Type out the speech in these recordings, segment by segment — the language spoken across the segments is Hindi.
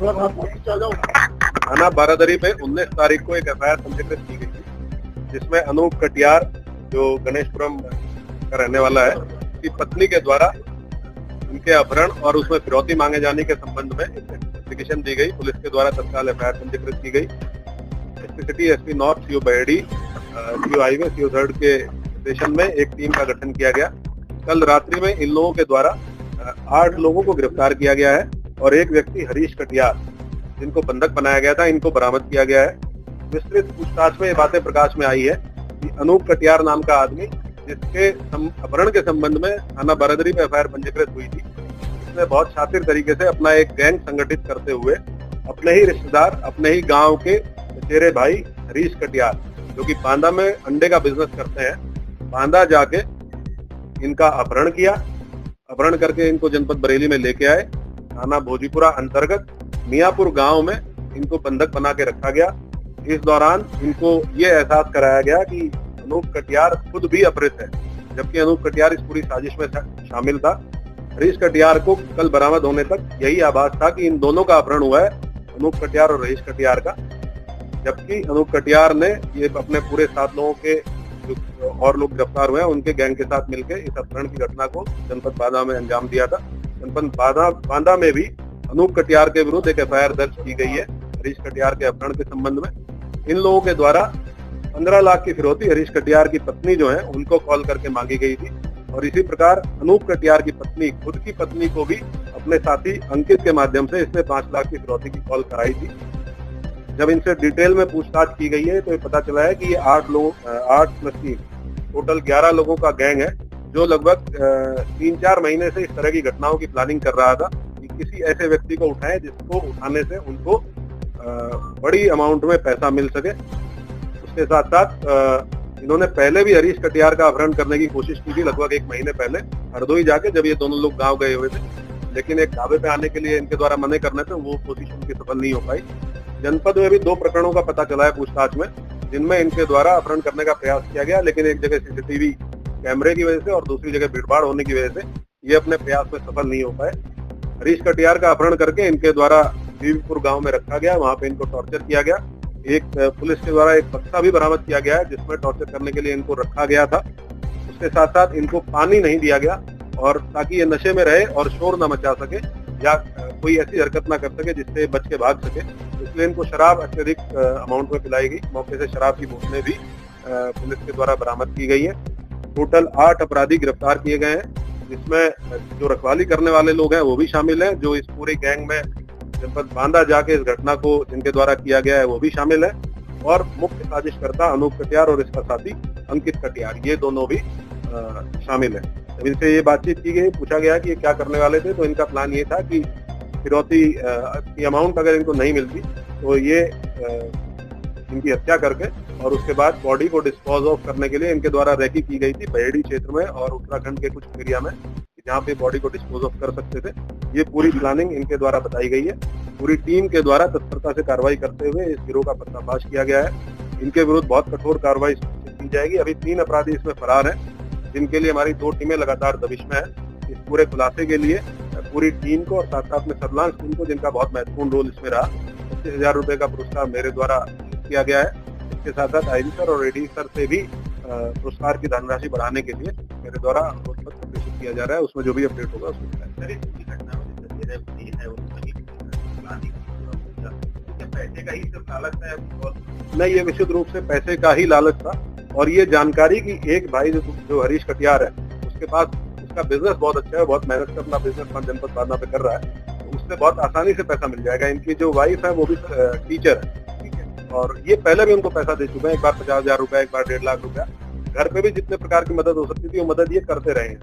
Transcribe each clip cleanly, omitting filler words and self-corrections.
थाना बारादरी में 19 तारीख को एक एफआईआर पंजीकृत की गई थी, जिसमें अनूप कटियार जो गणेशपुरम का रहने वाला है, उसकी पत्नी के द्वारा उनके अपहरण और उसमें फिरौती मांगे जाने के संबंध में एक एप्लीकेशन दी गई। पुलिस के द्वारा तत्काल एफआईआर पंजीकृत की गई। SP city, SP north, CO Baheri, CO highway, CO third के स्टेशन में एक टीम का गठन किया गया। कल रात्रि में इन लोगों के द्वारा 8 लोगों को गिरफ्तार किया गया है और एक व्यक्ति हरीश कटियार, जिनको बंधक बनाया गया था, इनको बरामद किया गया है। विस्तृत पूछताछ में ये बातें प्रकाश में आई है कि अनूप कटियार नाम का आदमी, जिसके अपहरण के संबंध में थाना बारादरी में एफआईआर पंजीकृत हुई थी, उसने बहुत शातिर तरीके से अपना एक गैंग संगठित करते हुए अपने ही रिश्तेदार, अपने ही गांव के चचेरे भाई हरीश कटियार, जो कि बांदा में अंडे का बिजनेस करते हैं, बांदा जाके इनका अपहरण किया। अपहरण करके इनको जनपद बरेली में लेके आए। थाना भोजीपुरा अंतर्गत मियापुर गांव में इनको बंधक बना के रखा गया। इस दौरान इनको ये एहसास कराया गया कि अनूप कटियार खुद भी अपहृत है, जबकि अनूप कटियार इस पूरी साजिश में शामिल था। हरीश कटियार को कल बरामद होने तक यही आभास था कि इन दोनों का अपहरण हुआ है, अनूप कटियार और हरीश कटियार का, जबकि अनूप कटियार ने ये अपने पूरे 7 लोगों के जो और लोग गिरफ्तार हुए हैं, उनके गैंग के साथ मिलकर इस अपहरण की घटना को जनपद बांदा में अंजाम दिया था। जनपद बांदा में भी अनूप कटियार के विरुद्ध एक एफआईआर दर्ज की गई है हरीश कटियार के अपहरण के संबंध में। इन लोगों के द्वारा 15 लाख की फिरौती हरीश कटियार की पत्नी जो है उनको कॉल करके मांगी गई थी, और इसी प्रकार अनूप कटियार की पत्नी, खुद की पत्नी को भी अपने साथी अंकित के माध्यम से इसने 5 लाख की फिरौती की कॉल कराई थी। जब इनसे डिटेल में पूछताछ की गई है तो ये पता चला है कि ये 8 प्लस 3 टोटल 11 लोगों का गैंग है, जो लगभग 3-4 महीने से इस तरह की घटनाओं की प्लानिंग कर रहा था कि किसी ऐसे व्यक्ति को उठाएं जिसको उठाने से उनको बड़ी अमाउंट में पैसा मिल सके। उसके साथ साथ इन्होंने पहले भी हरीश कटियार का अपहरण करने की कोशिश की थी, लगभग 1 महीने पहले हरदोई जाके, जब ये दोनों लोग गांव गए हुए थे, लेकिन एक ढाबे पे आने के लिए इनके द्वारा मना करने पे वो कोशिश उनकी सफल नहीं हो पाई। जनपद में भी 2 प्रकरणों का पता चला है पूछताछ में, जिनमें इनके द्वारा अपहरण करने का प्रयास किया गया, लेकिन एक जगह सीसीटीवी कैमरे की वजह से और दूसरी जगह भीड़भाड़ होने की वजह से ये अपने प्रयास में सफल नहीं हो पाए। हरीश कटियार का अपहरण करके इनके द्वारा बीवीपुर गांव में रखा गया, वहां पे इनको टॉर्चर किया गया। एक पुलिस के द्वारा एक बक्सा भी बरामद किया गया है, जिसमें टॉर्चर करने के लिए इनको रखा गया था। उसके साथ साथ इनको पानी नहीं दिया गया, और ताकि ये नशे में रहे और शोर न मचा सके या कोई ऐसी हरकत ना कर सके जिससे बच के भाग सके, इसलिए इनको शराब अत्यधिक अमाउंट में पिलाई गई। मौके से शराब की बोतलें भी पुलिस के द्वारा बरामद की गई है। टोटल 8 अपराधी गिरफ्तार किए गए हैं, जिसमें जो रखवाली करने वाले लोग हैं वो भी शामिल हैं, जो इस पूरे गैंग में जनपद बांदा जाके इस घटना को जिनके द्वारा किया गया है वो भी शामिल है, और मुख्य साजिशकर्ता अनूप कटियार और इसका साथी अंकित कटियार, ये दोनों भी शामिल है। जब इनसे ये बातचीत की गई, पूछा गया कि ये क्या करने वाले थे, तो इनका प्लान ये था कि फिरौती की अमाउंट अगर इनको नहीं मिलती तो ये इनकी हत्या करके और उसके बाद बॉडी को डिस्पोज ऑफ करने के लिए इनके द्वारा रैकी की गई थी बहेड़ी क्षेत्र में और उत्तराखंड के कुछ एरिया में, जहाँ पे बॉडी को डिस्पोज ऑफ कर सकते थे। ये पूरी प्लानिंग इनके द्वारा बताई गई है। पूरी टीम के द्वारा तत्परता से कार्रवाई करते हुए इस गिरोह का पर्दाफाश किया गया है। इनके विरुद्ध बहुत कठोर कार्रवाई की जाएगी। अभी 3 अपराधी इसमें फरार हैं, जिनके लिए हमारी 2 टीमें लगातार दबिश में है। इस पूरे खुलासे के लिए पूरी टीम को और साथ साथ में सर्विलांस टीम को, जिनका बहुत महत्वपूर्ण रोल इसमें रहा, 25,000 रुपए का पुरस्कार मेरे द्वारा किया गया है। इसके साथ साथ आईजी सर और एडी सर से भी पुरस्कार की धनराशि बढ़ाने के लिए मेरे द्वारा अनुरोध पत्र प्रेषित किया जा रहा है। उसमें जो भी अपडेट होगा उसमें पैसे का ही सिर्फ लालच है? नहीं, ये विशुद्ध रूप से पैसे का ही लालच था, और ये जानकारी की एक भाई जो हरीश कटियार है, उसके पास उसका बिजनेस बहुत अच्छा है, बहुत मेहनत से अपना बिजनेस जनपद बांदा पे कर रहा है, तो उससे बहुत आसानी से पैसा मिल जाएगा। इनकी जो वाइफ है वो भी टीचर है, ठीक है, और ये पहले भी उनको पैसा दे चुके हैं, एक बार 50,000 रुपया, एक बार 1.5 लाख रुपया। घर पे भी जितने प्रकार की मदद हो सकती थी वो मदद ये करते रहे हैं।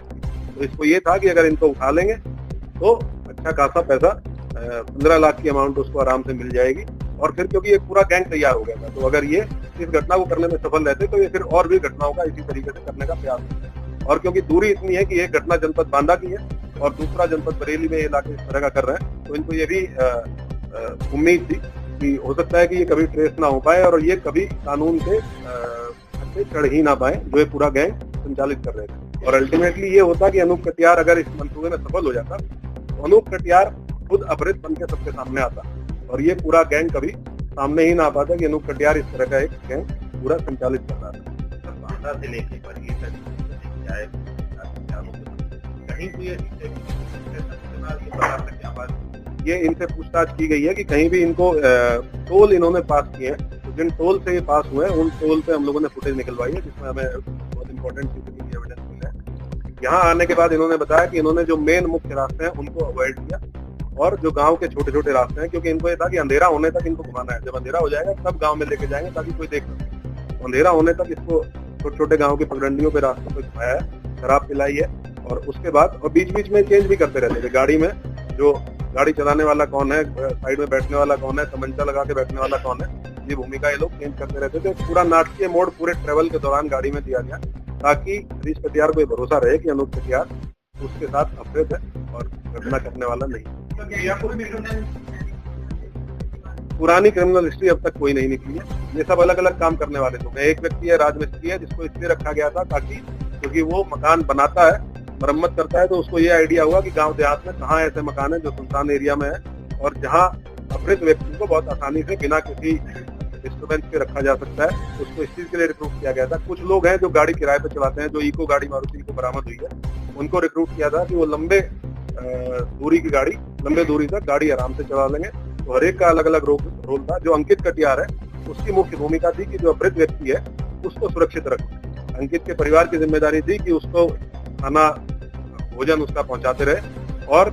तो इसको ये था कि अगर इनको उठा लेंगे तो अच्छा खासा पैसा 15 लाख की अमाउंट उसको आराम से मिल जाएगी। और फिर क्योंकि ये पूरा गैंग तैयार हो गया था, तो अगर ये इस घटना को करने में सफल रहते तो ये फिर और भी घटनाओं का इसी तरीके से करने का प्रयास करते। और क्योंकि दूरी इतनी है कि एक घटना जनपद बांदा की है और दूसरा जनपद बरेली में ये इलाके इस तरह का कर रहे हैं, तो इनको ये भी उम्मीद थी कि हो सकता है कि ये कभी ट्रेस ना हो पाए और ये कभी कानून के चढ़ ही ना पाए, जो ये पूरा गैंग संचालित कर रहे थे। और अल्टीमेटली ये होता कि अनूप कटियार अगर इस मंसूबे में सफल हो जाता तो अनूप कटियार खुद अपहृत बन के सबके सामने आता और ये पूरा गैंग कभी सामने ही ना आ पाता कि अनूप कटियार इस तरह का एक गैंग पूरा संचालित कर रहा था। बांदा से लेके बरगी तक चाहे कहीं भी ये इनसे पूछताछ की गई है कि कहीं भी इनको टोल इन्होंने पास किए हैं, तो जिन टोल से ये पास हुए हैं उन टोल पे हम लोगों ने फुटेज निकलवाई है, जिसमें हमें बहुत इंपॉर्टेंट सीसीटीवी एविडेंस मिला है। यहाँ आने के बाद इन्होंने बताया कि इन्होंने जो मेन मुख्य रास्ते हैं उनको अवॉइड किया और जो गांव के छोटे छोटे रास्ते हैं, क्योंकि इनको ये था कि अंधेरा होने तक इनको घुमाना है, जब अंधेरा हो जाएगा तब गाँव में लेके जाएंगे ताकि कोई देख सके। अंधेरा होने तक इसको छोटे छोटे गाँव की पगडंडियों पे रास्तों पे घुमाया है, शराब पिलाई है और उसके बाद और बीच बीच में चेंज भी करते रहते थे गाड़ी में, जो गाड़ी चलाने वाला कौन है, साइड में बैठने वाला कौन है, तमंचा लगा के बैठने वाला कौन है, ये भूमिका ये लोग चेंज करते रहते थे। पूरा नाटकीय मोड पूरे ट्रेवल के दौरान गाड़ी में दिया गया ताकि हरीश कटियार को भरोसा रहे कि अनूप कटियार उसके साथ अफरेज है और घटना करने वाला नहीं। पुरानी क्रिमिनल हिस्ट्री अब तक कोई नहीं निकली है, ये सब अलग अलग काम करने वाले लोग हैं। एक व्यक्ति है राजमिस्त्री है, जिसको इसलिए रखा गया था ताकि क्योंकि वो मकान बनाता है, मरम्मत करता है, तो उसको ये आइडिया हुआ कि गांव देहात में कहाँ ऐसे मकान है जो सुनसान एरिया में है और जहाँ अपराधित व्यक्ति को बहुत आसानी से बिना किसी डिस्टर्बेंस के रखा जा सकता है, उसको इस चीज के लिए रिक्रूट किया गया था। कुछ लोग हैं जो गाड़ी किराए पे चलाते हैं, जो इको गाड़ी मारुति को बरामद हुई है, उनको रिक्रूट किया था कि वो लंबे दूरी तक गाड़ी आराम से चला लेंगे। तो हर एक का अलग अलग रोल था। जो अंकित कटियार है उसकी मुख्य भूमिका थी कि जो अपराधित व्यक्ति है उसको सुरक्षित रखें। अंकित के परिवार की जिम्मेदारी थी कि उसको खाना भोजन उसका पहुंचाते रहे और